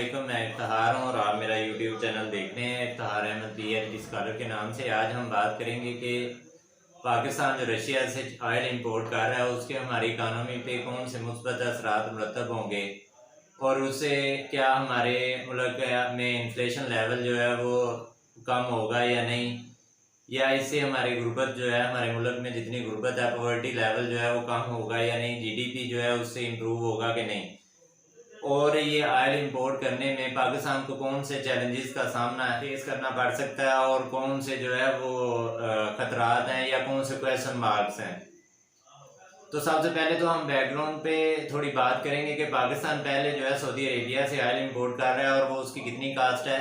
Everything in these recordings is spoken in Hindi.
अस्सलामुअलैकुम। मैं इफ्तिखार हूँ और आप मेरा यूट्यूब चैनल देख रहे हैं इफ्तिखार अहमद PhD स्कॉलर के नाम से। आज हम बात करेंगे कि पाकिस्तान जो रशिया से ऑयल इंपोर्ट कर रहा है उसके हमारी इकानमी पे कौन से मुस्बत असरात मुरतब होंगे और उससे क्या हमारे मुल्क में इन्फ्लेशन लेवल जो है वो कम होगा या नहीं, या इससे हमारी गुर्बत जो है हमारे मुल्क में जितनी गुर्बत है पॉवर्टी लेवल जो है वो कम होगा या नहीं, GDP जो है उससे इम्प्रूव होगा कि नहीं, और ये ऑयल इंपोर्ट करने में पाकिस्तान को कौन से चैलेंजेस का सामना फेस करना पड़ सकता है और कौन से जो है वो खतरात हैं या कौन से क्वेश्चन मार्क्स हैं। तो सबसे पहले तो हम बैकग्राउंड पे थोड़ी बात करेंगे कि पाकिस्तान पहले जो है सऊदी अरेबिया से ऑयल इंपोर्ट कर रहा है और वो उसकी कितनी कास्ट है।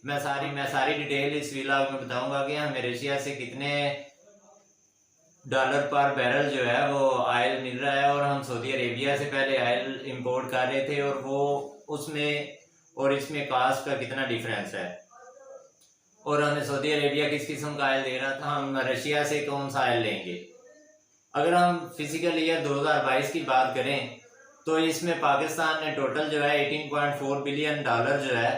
मैं सारी डिटेल इस व्लॉग में बताऊंगा कि हमें रशिया से कितने डॉलर पर बैरल जो है वो ऑयल मिल रहा है और हम सऊदी अरेबिया से पहले ऑयल इंपोर्ट कर रहे थे और वो उसमें और इसमें कास्ट का कितना डिफरेंस है, और हमें सऊदी अरेबिया किस किस्म का ऑयल दे रहा था, हम रशिया से कौन सा ऑयल लेंगे। अगर हम फिजिकल ईयर 2022 की बात करें तो इसमें पाकिस्तान ने टोटल जो है 18.4 बिलियन डॉलर जो है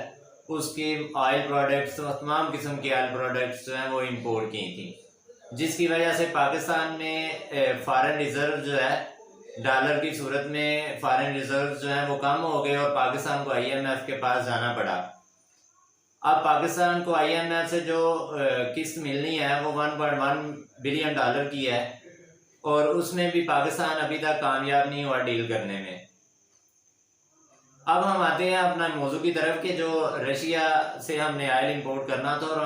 उसकी ऑयल प्रोडक्ट्स, तमाम किस्म के ऑयल प्रोडक्ट्स जो हैं वो इंपोर्ट की थी, जिसकी वजह से पाकिस्तान में फॉरेन रिजर्व जो है डॉलर की सूरत में फॉरेन रिजर्व जो है वो कम हो गए और पाकिस्तान को IMF के पास जाना पड़ा। अब पाकिस्तान को IMF से जो किस्त मिलनी है वो 1.1 बिलियन डॉलर की है और उसमें भी पाकिस्तान अभी तक कामयाब नहीं हुआ डील करने में। अब हम आते हैं अपना मौजू की तरफ कि जो रशिया से हमने ऑयल इंपोर्ट करना था और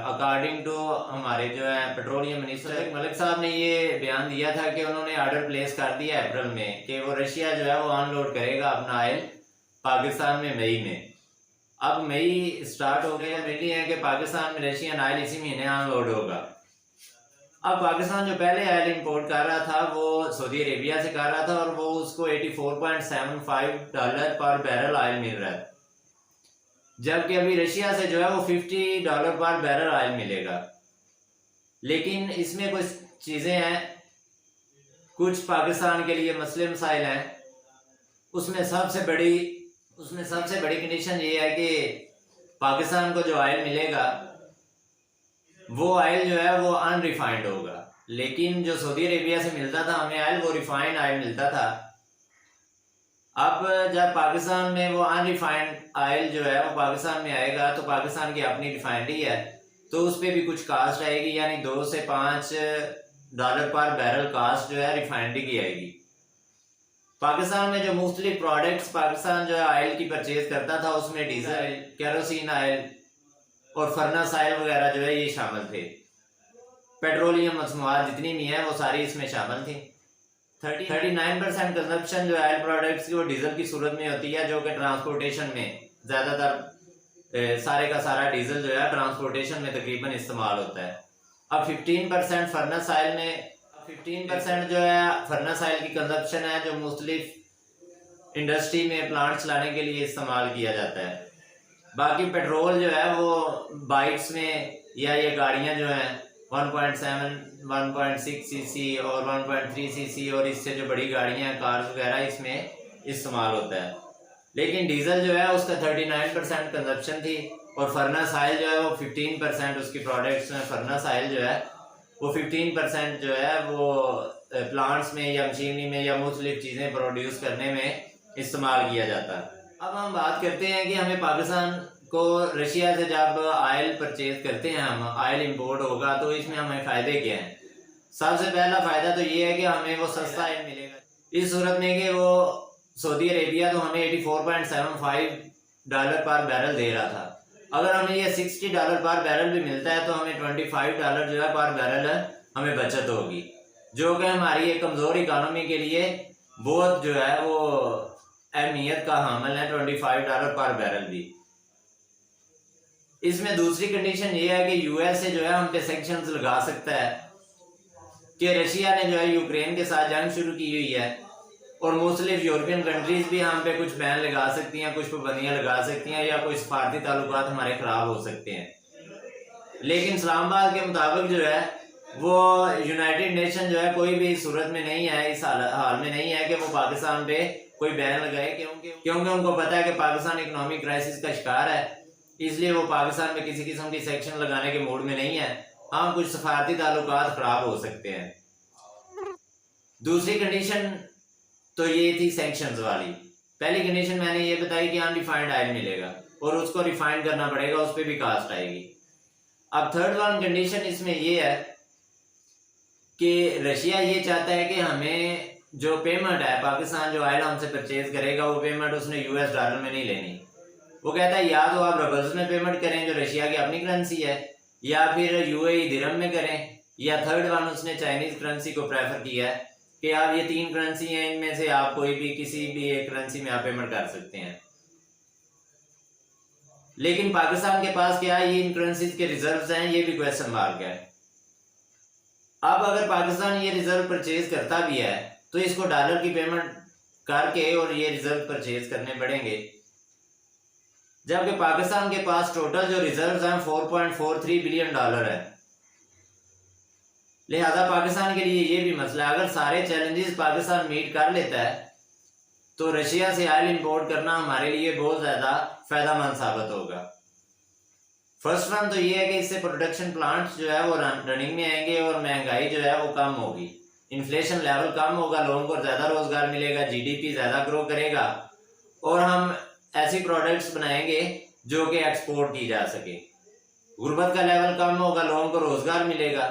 अकॉर्डिंग टू हमारे जो है पेट्रोलियम मिनिस्टर मलिक साहब ने ये बयान दिया था कि उन्होंने ऑर्डर प्लेस कर दिया अप्रैल में कि वो रशिया जो है वो अनलोड करेगा अपना ऑयल पाकिस्तान में मई में। अब मई स्टार्ट हो गया, मिली है कि पाकिस्तान में रशियन ऑयल इसी महीने अनलोड होगा। अब पाकिस्तान जो पहले ऑयल इंपोर्ट कर रहा था वो सऊदी अरेबिया से कर रहा था और वो उसको 84.75 डॉलर पर बैरल ऑयल मिल रहा है, जबकि अभी रशिया से जो है वो 50 डॉलर पर बैरल ऑयल मिलेगा। लेकिन इसमें कुछ चीज़ें हैं, कुछ पाकिस्तान के लिए मसले मसाइल हैं। उसमें सबसे बड़ी कंडीशन ये है कि पाकिस्तान को जो ऑयल मिलेगा वो ऑयल जो है वो अनरिफाइंड होगा, लेकिन जो सऊदी अरेबिया से मिलता था हमें ऑयल वो रिफाइंड ऑयल मिलता था। अब जब पाकिस्तान में वो अनरिफाइंड ऑयल जो है वो पाकिस्तान में आएगा तो पाकिस्तान की अपनी रिफाइनरी है तो उस पर भी कुछ कास्ट आएगी, यानी 2 से 5 डॉलर पर बैरल कास्ट जो है रिफाइनरी की आएगी। पाकिस्तान में जो मुख्तलिफ प्रोडक्ट्स पाकिस्तान जो है ऑयल की परचेज करता था उसमें डीजल, केरोसिन ऑयल और फर्नेस ऑयल वगैरह जो है ये शामिल थे। पेट्रोलियम मसनूआत जितनी भी हैं वो सारी इसमें शामिल थी। 39% कंजप्शन जो ऑयल प्रोडक्ट्स की वो डीजल की सूरत में होती है, जो कि ट्रांसपोर्टेशन में ज़्यादातर सारे का सारा डीजल जो है ट्रांसपोर्टेशन में तकरीबन इस्तेमाल होता है। अब 15% फर्नेस ऑयल में 15% जो है फर्नेस ऑयल की कंजप्शन है जो मुख्तलिफ इंडस्ट्री में प्लांट चलाने के लिए इस्तेमाल किया जाता है। बाकी पेट्रोल जो है वो बाइक्स में या ये गाड़ियां जो हैं 1.7, 1.6 सीसी और 1.3 सीसी और इससे जो बड़ी गाड़ियां हैं कार्स वगैरह इसमें इस्तेमाल होता है। लेकिन डीजल जो है उसका 39% कंजप्शन थी और फर्नेस ऑयल जो है वो 15% उसकी प्रोडक्ट्स में फर्नेस ऑयल जो है वो 15% जो है वो प्लांट्स में या मशीनरी में या मुख्तलिफ चीज़ें प्रोड्यूस करने में इस्तेमाल किया जाता है। अब हम बात करते हैं कि हमें पाकिस्तान को रशिया से जब ऑयल परचेज करते हैं, हम ऑयल इंपोर्ट होगा तो इसमें हमें फ़ायदे क्या हैं। सबसे पहला फ़ायदा तो ये है कि हमें वो सस्ता ऑयल मिलेगा, इस सूरत में कि वो सऊदी अरेबिया तो हमें 84.75 डॉलर पर बैरल दे रहा था, अगर हमें ये 60 डॉलर पर बैरल भी मिलता है तो हमें 25 डॉलर जो है पर बैरल हमें बचत होगी, जो कि हमारी एक कमज़ोर इकानमी के लिए बहुत जो है वो अहमियत का हामिल है। 25 डॉलर पर बैरल भी। इसमें दूसरी कंडीशन ये है कि USA जो है हम पे सेक्शंस लगा सकता है कि रशिया ने जो है यूक्रेन के साथ जंग शुरू की हुई है और मुख्तलिफ यूरोपियन कंट्रीज भी हम पे कुछ बैन लगा सकती हैं, कुछ पाबंदियां लगा सकती हैं या कुछ सफारती ताल्लुकात हमारे ख़राब हो सकते हैं। लेकिन इस्लामाबाद के मुताबिक जो है वो यूनाइटेड नेशन जो है कोई भी सूरत में नहीं है, इस हाल में नहीं है कि वो पाकिस्तान पे कोई बैन लगाए, क्योंकि उनको पता है कि पाकिस्तान इकोनॉमिक क्राइसिस का शिकार है, इसलिए वो पाकिस्तान में किसी किस्म की सेक्शन लगाने के मूड में नहीं है। हाँ, कुछ सफारती ताल्लुकात खराब हो सकते हैं। दूसरी कंडीशन तो ये थी सैंक्शंस वाली। पहली कंडीशन मैंने ये बताई कि अनडिफाइंड आयल मिलेगा और उसको रिफाइंड करना पड़ेगा, उस पर भी कास्ट आएगी। अब थर्ड वन कंडीशन इसमें ये है कि रशिया ये चाहता है कि हमें जो पेमेंट है, पाकिस्तान जो ऑयल हमसे परचेज करेगा वो पेमेंट उसने यूएस डॉलर में नहीं लेनी। वो कहता है या तो आप रबल्स में पेमेंट करें जो रशिया की अपनी करेंसी है, या फिर यूएई दिरहम में करें, या थर्ड वन उसने चाइनीज करेंसी को प्रेफर किया है कि आप ये 3 करेंसी हैं, इनमें से आप कोई भी किसी भी एक करेंसी में आप पेमेंट कर सकते हैं। लेकिन पाकिस्तान के पास क्या है, ये इन करेंसीज के रिजर्व्स हैं, ये भी क्वेश्चन मार्क है। अब अगर पाकिस्तान ये रिजर्व परचेज करता भी है तो इसको डॉलर की पेमेंट करके और ये रिजर्व परचेज करने पड़ेंगे, जबकि पाकिस्तान के पास टोटल जो रिजर्व्स हैं 4.43 बिलियन डॉलर है। लिहाजा पाकिस्तान के लिए ये भी मसला है, अगर सारे चैलेंजेस पाकिस्तान मीट कर लेता है तो रशिया से ऑयल इंपोर्ट करना हमारे लिए बहुत ज़्यादा फायदेमंद साबित होगा। फर्स्ट वन तो ये है कि इससे प्रोडक्शन प्लांट्स जो है वो रनिंग में आएंगे और महंगाई जो है वो कम होगी, इन्फ्लेशन लेवल कम होगा, लोगों को ज़्यादा रोजगार मिलेगा, जीडीपी ज़्यादा ग्रो करेगा और हम ऐसी प्रोडक्ट्स बनाएंगे जो कि एक्सपोर्ट की जा सके। गुर्बत का लेवल कम होगा, लोगों को रोजगार मिलेगा।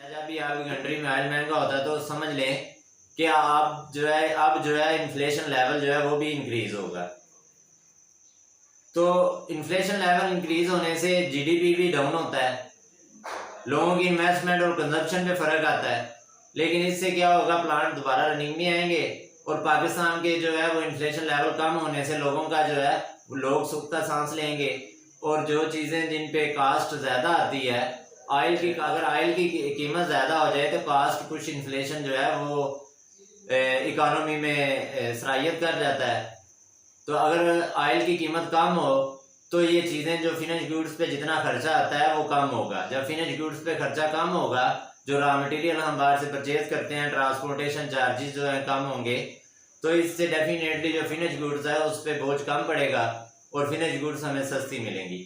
जब भी आपकी कंट्री में ऑयल महंगा होता है तो समझ लें कि आप जो है अब जो है इन्फ्लेशन लेवल जो है वो भी इंक्रीज होगा। तो इन्फ्लेशन लेवल इंक्रीज होने से जीडीपी भी डाउन होता है, लोगों की इन्वेस्टमेंट और कंजप्शन पे फर्क आता है। लेकिन इससे क्या होगा, प्लांट दोबारा रनिंग में आएंगे और पाकिस्तान के जो है वो इन्फ्लेशन लेवल कम होने से लोगों का जो है लोग सुख का सांस लेंगे। और जो चीज़ें जिन पे कास्ट ज़्यादा आती है ऑयल की, अगर ऑयल की कीमत ज़्यादा हो जाए तो कास्ट पुश इन्फ्लेशन जो है वो इकोनॉमी में सराहियत कर जाता है। तो अगर ऑयल की कीमत कम हो तो ये चीज़ें जो फिनिश गुड्स पे जितना खर्चा आता है वो कम होगा। जब फिनिश गुड्स पे खर्चा कम होगा, जो रॉ मटेरियल हम बाहर से परचेज करते हैं, ट्रांसपोर्टेशन चार्जेस जो है कम होंगे, तो इससे डेफिनेटली जो फिनिश गुड्स है उस पर बोझ कम पड़ेगा और फिनिश गुड्स हमें सस्ती मिलेंगी।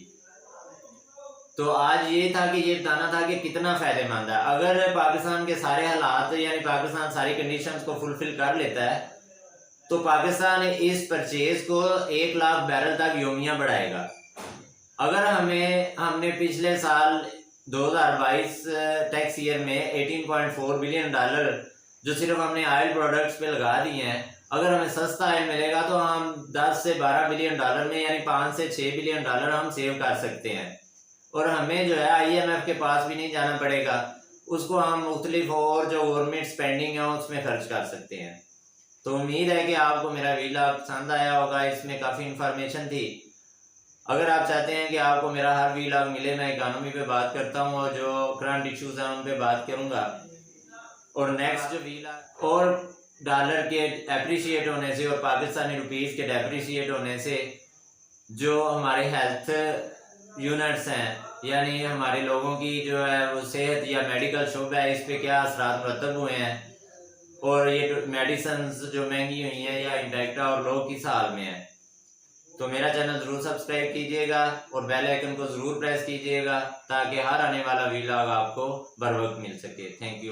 तो आज ये था कि ये बताना था कि कितना फ़ायदेमंद है। अगर पाकिस्तान के सारे हालात यानी पाकिस्तान सारी कंडीशंस को फुलफिल कर लेता है तो पाकिस्तान इस परचेज को 1 लाख बैरल तक योमिया बढ़ाएगा। अगर हमने पिछले साल 2022 टैक्स ईयर में 18.4 बिलियन डॉलर जो सिर्फ हमने ऑयल प्रोडक्ट्स पे लगा दिए हैं, अगर हमें सस्ता ऑयल मिलेगा तो हम 10 से 12 बिलियन डॉलर में यानी 5 से 6 बिलियन डॉलर हम सेव कर सकते हैं और हमें जो है IMF के पास भी नहीं जाना पड़ेगा, उसको हम मुख्तलिफ और जो गवर्नमेंट स्पेंडिंग है उसमें खर्च कर सकते हैं। तो उम्मीद है कि आपको मेरा वीडियो पसंद आया होगा, इसमें काफ़ी इंफॉर्मेशन थी। अगर आप चाहते हैं कि आपको मेरा हर वीलॉग मिले, मैं इकोनॉमी पे बात करता हूँ और जो करंट इश्यूज हैं उन पे बात करूँगा। और नेक्स्ट जो वीलॉग और डॉलर के एप्रिशिएट होने से और पाकिस्तानी रुपीज़ के डेप्रिशिएट होने से जो हमारे हेल्थ यूनिट्स हैं यानी हमारे लोगों की जो है वो सेहत या मेडिकल शोबा है, इस पर क्या असरात मुरतब हुए हैं और ये मेडिसिन जो महंगी हुई हैं या इंडेक्टा और लोग किस हाल में है। तो मेरा चैनल ज़रूर सब्सक्राइब कीजिएगा और बेल आइकन को ज़रूर प्रेस कीजिएगा ताकि हर आने वाला वीलॉग आपको बर वक्त मिल सके। Thank you.